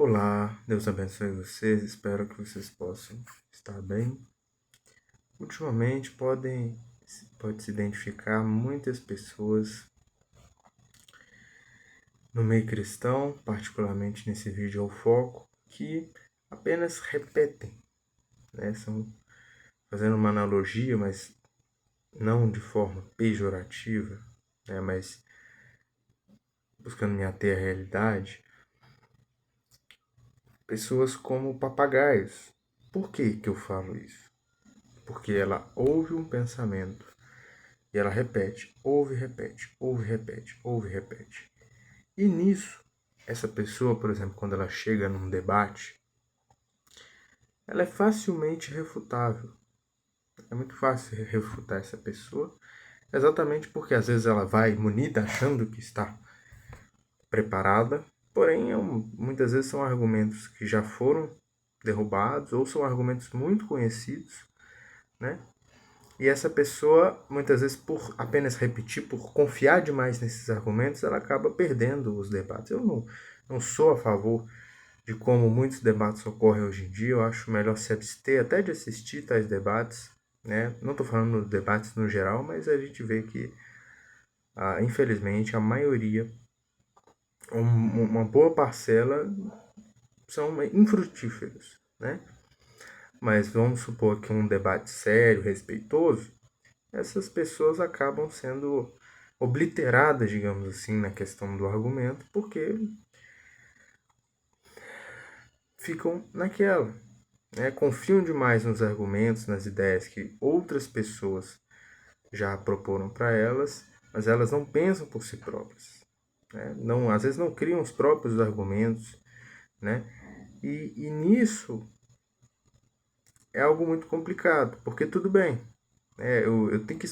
Olá, Deus abençoe vocês, espero que vocês possam estar bem. Ultimamente pode se identificar muitas pessoas no meio cristão, particularmente nesse vídeo ao foco, que apenas repetem, né? São fazendo uma analogia, mas não de forma pejorativa, né? Mas buscando me ater à realidade, pessoas como papagaios. Por que que eu falo isso? Porque ela ouve um pensamento e ela repete, ouve, repete, ouve, repete, ouve, repete. E nisso, essa pessoa, por exemplo, quando ela chega num debate, ela é facilmente refutável. É muito fácil refutar essa pessoa, exatamente porque às vezes ela vai munida achando que está preparada, porém muitas vezes são argumentos que já foram derrubados ou são argumentos muito conhecidos, né? E essa pessoa, muitas vezes, por apenas repetir, por confiar demais nesses argumentos, ela acaba perdendo os debates. Eu não sou a favor de como muitos debates ocorrem hoje em dia. Eu acho melhor se abster até de assistir tais debates. Né? Não estou falando de debates no geral, mas a gente vê que, infelizmente, a maioria, uma boa parcela, são infrutíferos. Né? Mas vamos supor que um debate sério, respeitoso, essas pessoas acabam sendo obliteradas, digamos assim, na questão do argumento, porque ficam naquela, né? Confiam demais nos argumentos, nas ideias que outras pessoas já proporam para elas, mas elas não pensam por si próprias, né? Não, às vezes não criam os próprios argumentos, né? E nisso é algo muito complicado, porque tudo bem, né? Eu tenho que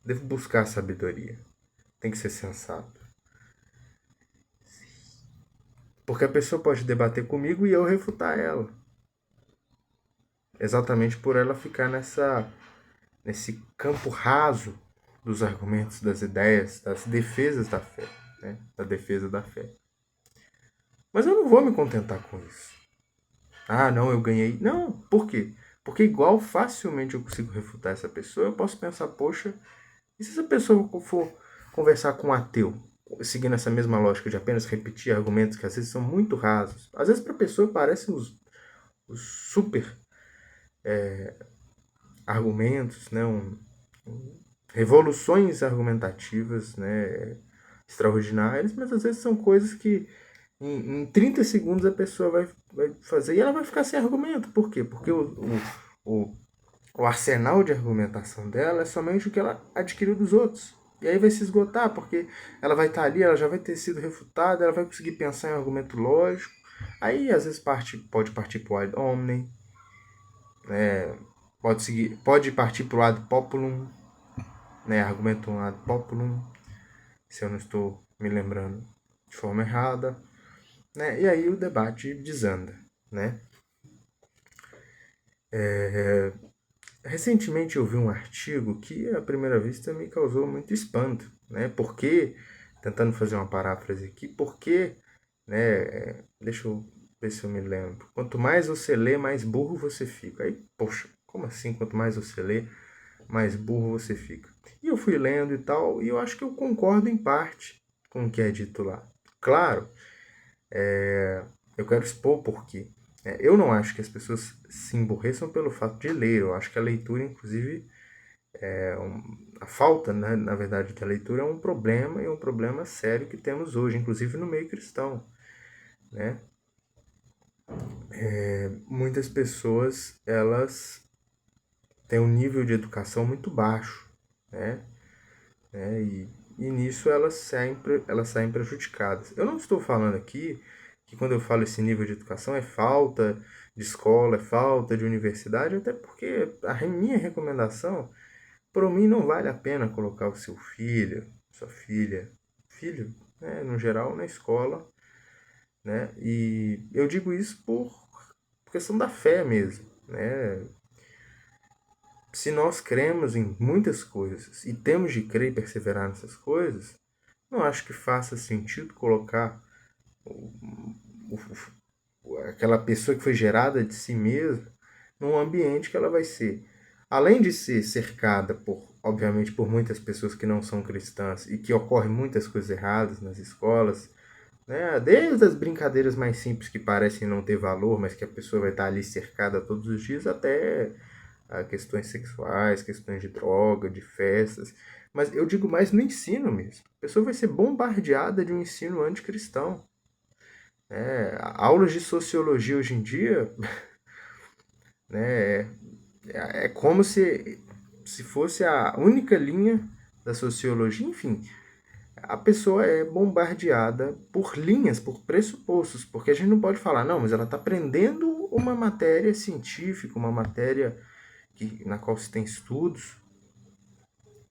devo buscar sabedoria, tem que ser sensato. Porque a pessoa pode debater comigo e eu refutar ela. Exatamente por ela ficar nesse campo raso dos argumentos, das ideias, das defesas da fé. Né? Da defesa da fé. Mas eu não vou me contentar com isso. Ah, não, eu ganhei. Não, por quê? Porque igual facilmente eu consigo refutar essa pessoa, eu posso pensar, poxa, e se essa pessoa for conversar com um ateu, seguindo essa mesma lógica de apenas repetir argumentos que às vezes são muito rasos? Às vezes para a pessoa parecem os super argumentos, né, revoluções argumentativas, né, extraordinárias, mas às vezes são coisas que em 30 segundos a pessoa vai fazer e ela vai ficar sem argumento. Por quê? Porque o, o arsenal de argumentação dela é somente o que ela adquiriu dos outros. E aí vai se esgotar, porque ela vai estar ali, ela já vai ter sido refutada, ela vai conseguir pensar em um argumento lógico. Aí às vezes pode partir para o ad hominem, né? Pode partir para o ad populum, né? Argumento ad populum, se eu não estou me lembrando de forma errada, né? E aí o debate desanda, né? Recentemente eu vi um artigo que à primeira vista me causou muito espanto, né? Porque, tentando fazer uma paráfrase aqui, porque, né? Deixa eu ver se eu me lembro. Quanto mais você lê, mais burro você fica. Aí, poxa, como assim? Quanto mais você lê, mais burro você fica. E eu fui lendo e tal, e eu acho que eu concordo em parte com o que é dito lá. Claro, eu quero expor por quê. Eu não acho que as pessoas se emburreçam pelo fato de ler. Eu acho que a leitura, inclusive, a falta, né, na verdade, da leitura é um problema e um problema sério que temos hoje, inclusive no meio cristão. Né? Muitas pessoas, elas têm um nível de educação muito baixo, né? E nisso elas saem prejudicadas. Eu não estou falando aqui que quando eu falo esse nível de educação é falta de escola, é falta de universidade, até porque a minha recomendação, por mim, não vale a pena colocar o seu filho, sua filho, né, no geral, na escola, né? E eu digo isso por questão da fé mesmo, né? Se nós cremos em muitas coisas e temos de crer e perseverar nessas coisas, não acho que faça sentido colocar o, aquela pessoa que foi gerada de si mesma num ambiente que ela vai ser, além de ser cercada por, obviamente, por muitas pessoas que não são cristãs e que ocorrem muitas coisas erradas nas escolas, né? Desde as brincadeiras mais simples que parecem não ter valor, mas que a pessoa vai estar ali cercada todos os dias, até questões sexuais, questões de droga, de festas. Mas eu digo mais no ensino mesmo. A pessoa vai ser bombardeada de um ensino anticristão. Aulas de sociologia hoje em dia, né, é como se fosse a única linha da sociologia. Enfim, a pessoa é bombardeada por linhas, por pressupostos, porque a gente não pode falar, não, mas ela está aprendendo uma matéria científica, uma matéria na qual se tem estudos.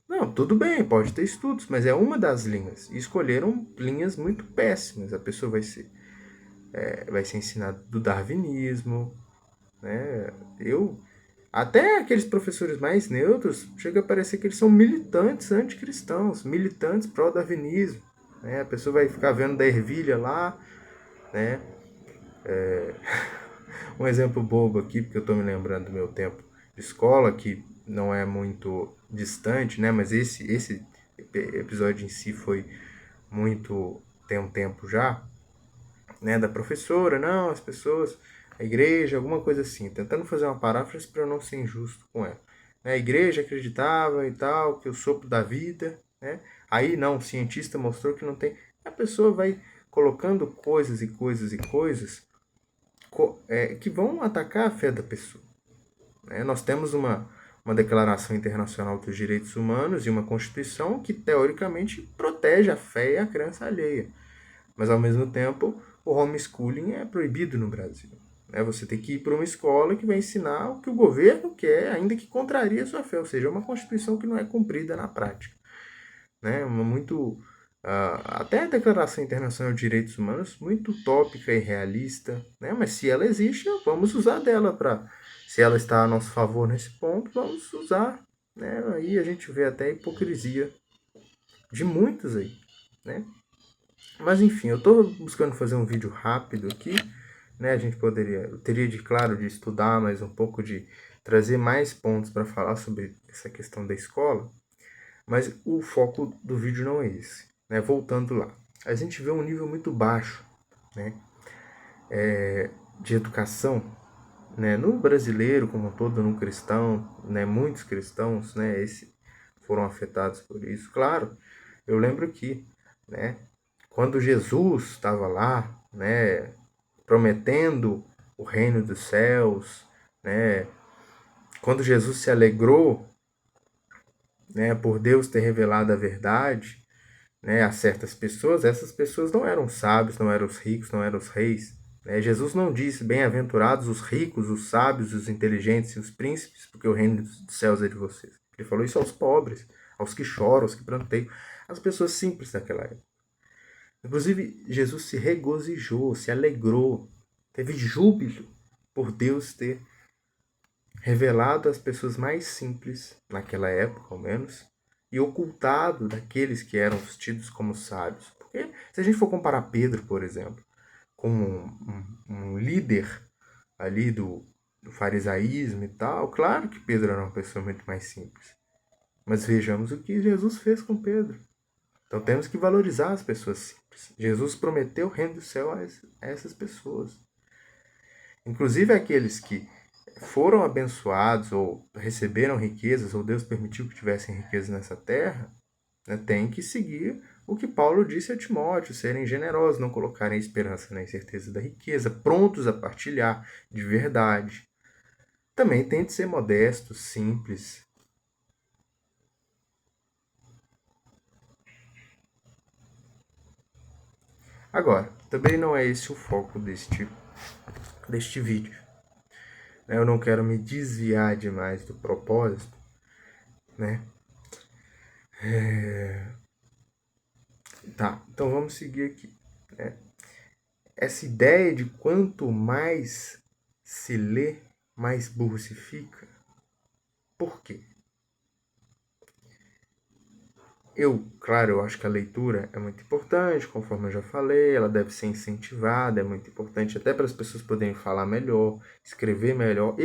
Não, tudo bem, pode ter estudos, mas é uma das linhas. E escolheram linhas muito péssimas. A pessoa vai ser ensinada do darwinismo, né? Até aqueles professores mais neutros, chega a parecer que eles são militantes anticristãos, militantes pró-darwinismo, né? A pessoa vai ficar vendo da ervilha lá, né? Um exemplo bobo aqui, porque eu estou me lembrando do meu tempo de escola, que não é muito distante, né? Mas esse episódio em si foi muito... tem um tempo já, né? Da professora, não, as pessoas... a igreja, alguma coisa assim, tentando fazer uma paráfrase para eu não ser injusto com ela. A igreja acreditava e tal, que o sopro da vida, né? Aí não, o cientista mostrou que não tem. A pessoa vai colocando coisas e coisas e coisas que vão atacar a fé da pessoa. Nós temos uma Declaração Internacional dos Direitos Humanos e uma Constituição que, teoricamente, protege a fé e a crença alheia. Mas, ao mesmo tempo, o homeschooling é proibido no Brasil. Você tem que ir para uma escola que vai ensinar o que o governo quer, ainda que contrarie a sua fé. Ou seja, é uma Constituição que não é cumprida na prática. Até a Declaração Internacional de Direitos Humanos, muito utópica e realista. Mas se ela existe, vamos usar dela para... se ela está a nosso favor nesse ponto, vamos usar. Aí a gente vê até a hipocrisia de muitos aí. Mas enfim, eu estou buscando fazer um vídeo rápido aqui, a gente eu teria claro, de estudar mais um pouco, de trazer mais pontos para falar sobre essa questão da escola, mas o foco do vídeo não é esse, Voltando lá, a gente vê um nível muito baixo, de educação, no brasileiro como um todo, no cristão, muitos cristãos, foram afetados por isso. Claro, eu lembro que, quando Jesus estava lá, prometendo o reino dos céus, quando Jesus se alegrou, por Deus ter revelado a verdade, a certas pessoas, essas pessoas não eram sábios, não eram os ricos, não eram os reis. Jesus não disse, bem-aventurados os ricos, os sábios, os inteligentes e os príncipes, porque o reino dos céus é de vocês. Ele falou isso aos pobres, aos que choram, aos que pranteiam, às pessoas simples daquela época. Inclusive, Jesus se regozijou, se alegrou, teve júbilo por Deus ter revelado às pessoas mais simples, naquela época ao menos, e ocultado daqueles que eram tidos como sábios. Porque se a gente for comparar Pedro, por exemplo, com um líder ali do farisaísmo e tal, claro que Pedro era uma pessoa muito mais simples. Mas vejamos o que Jesus fez com Pedro. Então temos que valorizar as pessoas simples. Jesus prometeu o reino do céu a essas pessoas. Inclusive aqueles que foram abençoados ou receberam riquezas, ou Deus permitiu que tivessem riquezas nessa terra, têm que seguir o que Paulo disse a Timóteo, serem generosos, não colocarem esperança na incerteza da riqueza, prontos a partilhar de verdade. Também tem de ser modestos, simples. Agora, também não é esse o foco deste vídeo. Eu não quero me desviar demais do propósito, Tá, então vamos seguir aqui. Essa ideia de quanto mais se lê, mais burro se fica. Por quê? Claro, eu acho que a leitura é muito importante, conforme eu já falei, ela deve ser incentivada, é muito importante até para as pessoas poderem falar melhor, escrever melhor.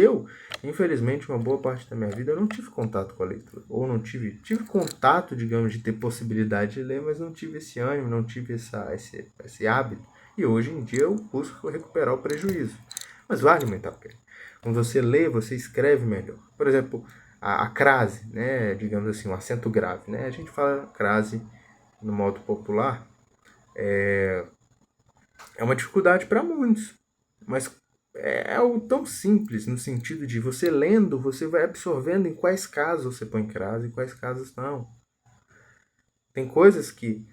Infelizmente, uma boa parte da minha vida eu não tive contato com a leitura, ou não tive contato, digamos, de ter possibilidade de ler, mas não tive esse ânimo, não tive esse hábito. E hoje em dia eu busco recuperar o prejuízo. Mas vale muito a pena. Quando você lê, você escreve melhor. Por exemplo, a crase, né, digamos assim, um acento grave, né? A gente fala crase no modo popular, é uma dificuldade para muitos, mas é algo tão simples no sentido de você lendo, você vai absorvendo em quais casos você põe crase e quais casos não. Tem coisas que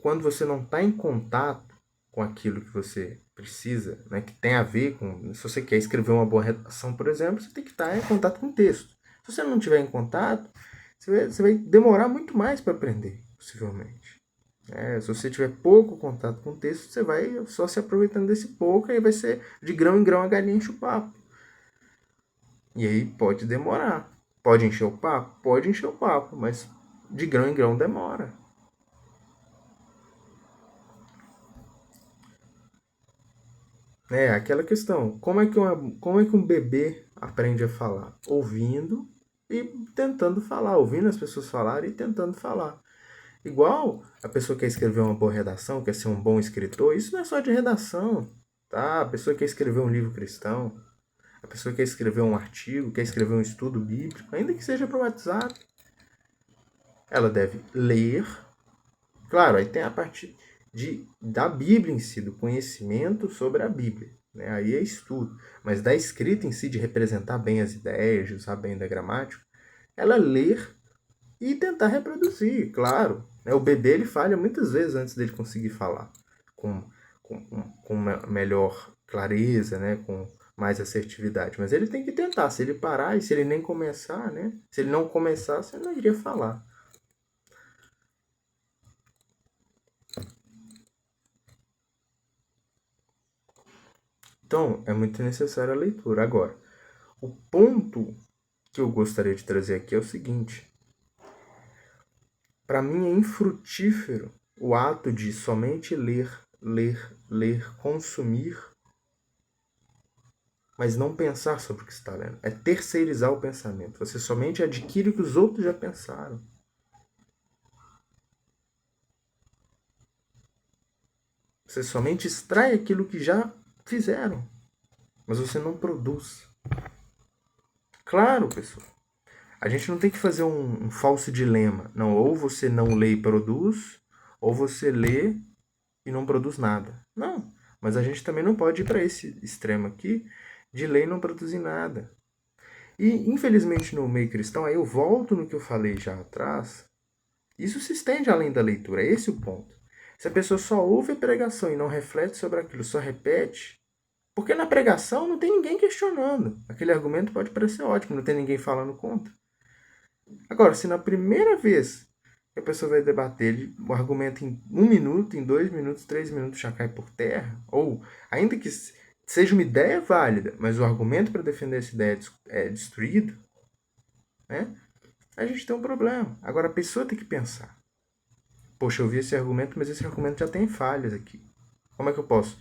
quando você não está em contato com aquilo que você precisa, né, que tem a ver com. Se você quer escrever uma boa redação, por exemplo, você tem que estar em contato com o texto. Se você não estiver em contato, você vai demorar muito mais para aprender, possivelmente. Se você tiver pouco contato com o texto, você vai só se aproveitando desse pouco, e aí vai ser de grão em grão a galinha enche o papo. E aí pode demorar. Pode encher o papo? Pode encher o papo, mas de grão em grão demora. Aquela questão. Como é que um bebê aprende a falar? Ouvindo e tentando falar. Ouvindo as pessoas falarem e tentando falar. Igual a pessoa que quer escrever uma boa redação, quer ser um bom escritor, isso não é só de redação, tá? A pessoa quer escrever um livro cristão, a pessoa quer escrever um artigo, quer escrever um estudo bíblico, ainda que seja para o WhatsApp, ela deve ler. Claro, aí tem a parte da Bíblia em si, do conhecimento sobre a Bíblia. Né? Aí é estudo. Mas da escrita em si, de representar bem as ideias, de usar bem da gramática, ela ler e tentar reproduzir, claro. Né? O bebê ele falha muitas vezes antes dele conseguir falar com, com melhor clareza, né? Com mais assertividade. Mas ele tem que tentar. Se ele parar e se ele nem começar, né? Se ele não começar, você não iria falar. Então, é muito necessária a leitura. Agora, o ponto que eu gostaria de trazer aqui é o seguinte: para mim é infrutífero o ato de somente ler, ler, ler, consumir, mas não pensar sobre o que está lendo. É terceirizar o pensamento. Você somente adquire o que os outros já pensaram. Você somente extrai aquilo que já fizeram, mas você não produz. Claro, pessoal. A gente não tem que fazer um falso dilema. Não, ou você não lê e produz, ou você lê e não produz nada. Não. Mas a gente também não pode ir para esse extremo aqui de ler e não produzir nada. E, infelizmente, no meio cristão, aí eu volto no que eu falei já atrás, isso se estende além da leitura, é esse o ponto. Se a pessoa só ouve a pregação e não reflete sobre aquilo, só repete, porque na pregação não tem ninguém questionando. Aquele argumento pode parecer ótimo, não tem ninguém falando contra. Agora, se na primeira vez que a pessoa vai debater, o argumento em 1 minuto, em 2 minutos, 3 minutos já cai por terra, ou ainda que seja uma ideia válida, mas o argumento para defender essa ideia é destruído, né? A gente tem um problema. Agora a pessoa tem que pensar. Poxa, eu vi esse argumento, mas esse argumento já tem falhas aqui. Como é que eu posso?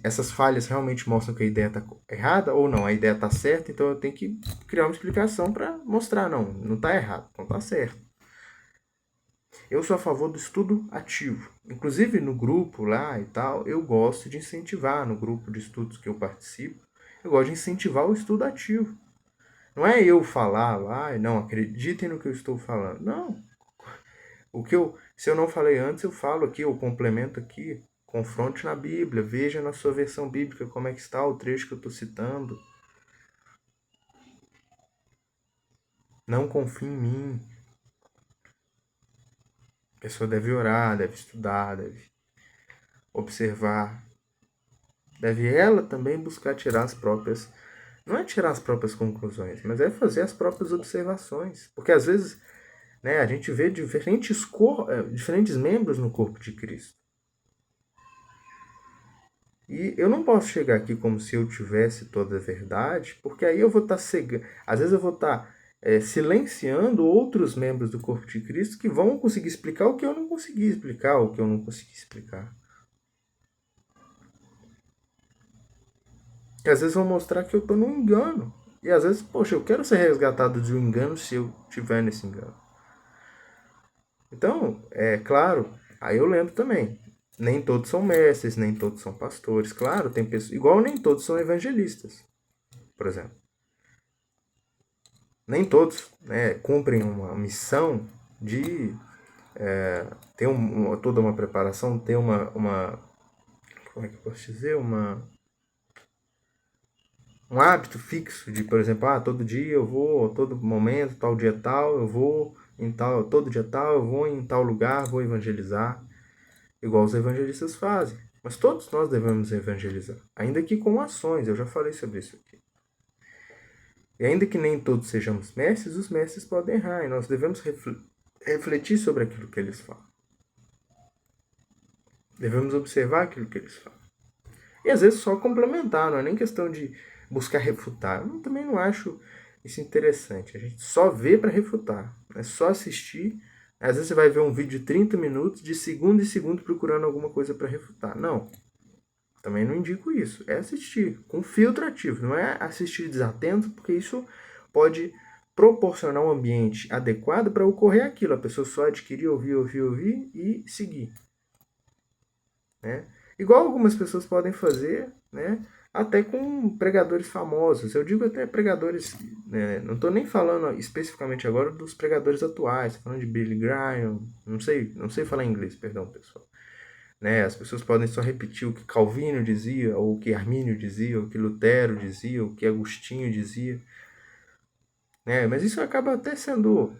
Essas falhas realmente mostram que a ideia está errada ou não? A ideia está certa, então eu tenho que criar uma explicação para mostrar, não está errado, não está certo. Eu sou a favor do estudo ativo. Inclusive no grupo lá e tal, eu gosto de incentivar, no grupo de estudos que eu participo, eu gosto de incentivar o estudo ativo. Não é eu falar lá, não, acreditem no que eu estou falando. Não. Se eu não falei antes, eu falo aqui, eu complemento aqui. Confronte na Bíblia, veja na sua versão bíblica como é que está o trecho que eu estou citando. Não confie em mim. A pessoa deve orar, deve estudar, deve observar. Deve ela também buscar tirar as próprias. Não é tirar as próprias conclusões, mas é fazer as próprias observações. Porque às vezes, né, a gente vê diferentes membros no corpo de Cristo. E eu não posso chegar aqui como se eu tivesse toda a verdade, porque aí eu vou estar cegando. Às vezes eu vou estar silenciando outros membros do corpo de Cristo que vão conseguir explicar o que eu não consegui explicar, o que eu não consegui explicar. E às vezes vão mostrar que eu estou num engano. E às vezes, poxa, eu quero ser resgatado de um engano se eu estiver nesse engano. Então, é claro, aí eu lembro também, nem todos são mestres, nem todos são pastores. Claro, tem pessoas, igual nem todos são evangelistas, por exemplo. Nem todos, né, cumprem uma missão de ter toda uma preparação, ter uma como é que eu posso dizer, um hábito fixo de, por exemplo, todo dia eu vou, todo momento, tal dia tal, eu vou em tal, todo dia tal, eu vou em tal lugar, vou evangelizar, igual os evangelistas fazem. Mas todos nós devemos evangelizar, ainda que com ações, eu já falei sobre isso aqui. E ainda que nem todos sejamos mestres, os mestres podem errar, e nós devemos refletir sobre aquilo que eles falam. Devemos observar aquilo que eles falam. E às vezes só complementar, não é nem questão de buscar refutar. Eu também não acho isso interessante. A gente só vê para refutar. É só assistir. Às vezes você vai ver um vídeo de 30 minutos, de segundo em segundo, procurando alguma coisa para refutar. Não. Também não indico isso. É assistir com filtro ativo. Não é assistir desatento, porque isso pode proporcionar um ambiente adequado para ocorrer aquilo. A pessoa só adquirir, ouvir e seguir. Né? Igual algumas pessoas podem fazer, né? Até com pregadores famosos. Eu digo até pregadores, né? Não estou nem falando especificamente agora dos pregadores atuais, tô falando de Billy Graham, não sei falar inglês, perdão, pessoal. Né? As pessoas podem só repetir o que Calvino dizia, ou o que Armínio dizia, ou o que Lutero dizia, ou o que Agostinho dizia. Né? Mas isso acaba até sendo...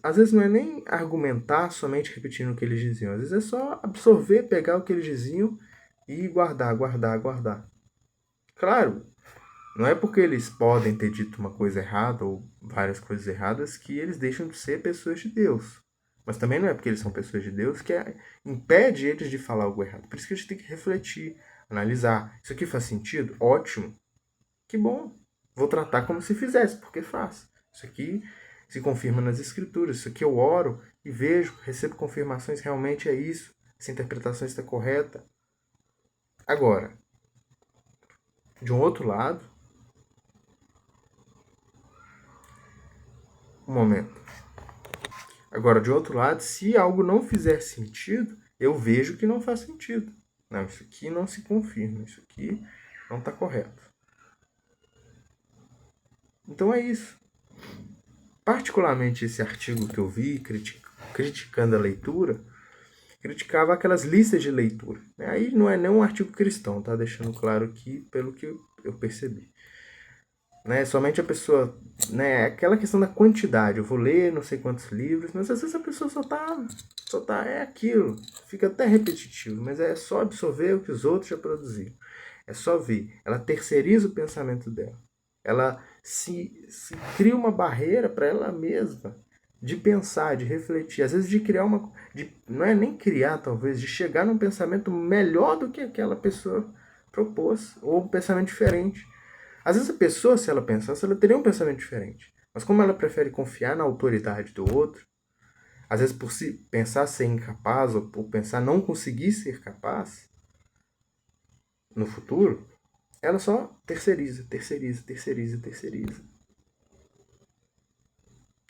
às vezes não é nem argumentar somente repetindo o que eles diziam. Às vezes é só absorver, pegar o que eles diziam e guardar. Claro, não é porque eles podem ter dito uma coisa errada ou várias coisas erradas que eles deixam de ser pessoas de Deus. Mas também não é porque eles são pessoas de Deus que impede eles de falar algo errado. Por isso que a gente tem que refletir, analisar. Isso aqui faz sentido? Ótimo. Que bom. Vou tratar como se fizesse, porque faz. Isso aqui se confirma nas escrituras. Isso aqui eu oro e vejo, recebo confirmações, realmente é isso. Essa interpretação está correta. Agora, de um outro lado, um momento. Agora, de outro lado, se algo não fizer sentido, eu vejo que não faz sentido. Não, isso aqui não se confirma, isso aqui não está correto. Então é isso. Particularmente esse artigo que eu vi, criticando a leitura, criticava aquelas listas de leitura. Aí não é nem um artigo cristão, tá? Deixando claro aqui pelo que eu percebi. Né? Somente a pessoa... Né? Aquela questão da quantidade. Eu vou ler não sei quantos livros, mas às vezes a pessoa só tá... É aquilo. Fica até repetitivo, mas é só absorver o que os outros já produziram. É só ver. Ela terceiriza o pensamento dela. Ela se cria uma barreira para ela mesma de pensar, de refletir, às vezes de criar não é nem criar, talvez, de chegar num pensamento melhor do que aquela pessoa propôs, ou um pensamento diferente. Às vezes a pessoa, se ela pensasse, ela teria um pensamento diferente. Mas como ela prefere confiar na autoridade do outro, às vezes por si pensar ser incapaz, ou por pensar não conseguir ser capaz no futuro, ela só terceiriza.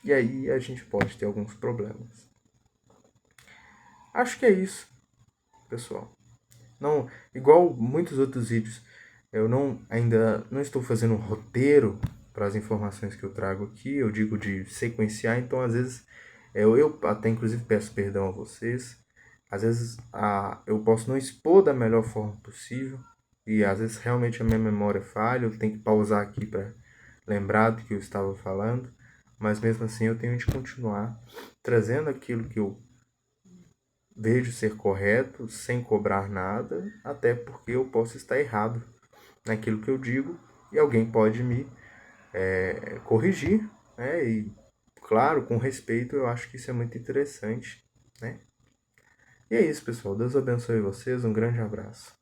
E aí a gente pode ter alguns problemas. Acho que é isso, pessoal. Não, igual muitos outros vídeos, eu ainda não estou fazendo um roteiro para as informações que eu trago aqui. Eu digo de sequenciar, então às vezes eu até inclusive peço perdão a vocês. Às vezes eu posso não expor da melhor forma possível e às vezes realmente a minha memória falha. Eu tenho que pausar aqui para lembrar do que eu estava falando, mas mesmo assim eu tenho de continuar trazendo aquilo que eu vejo ser correto, sem cobrar nada, até porque eu posso estar errado naquilo que eu digo e alguém pode me corrigir, né? E, claro, com respeito, eu acho que isso é muito interessante, né? E é isso, pessoal. Deus abençoe vocês. Um grande abraço.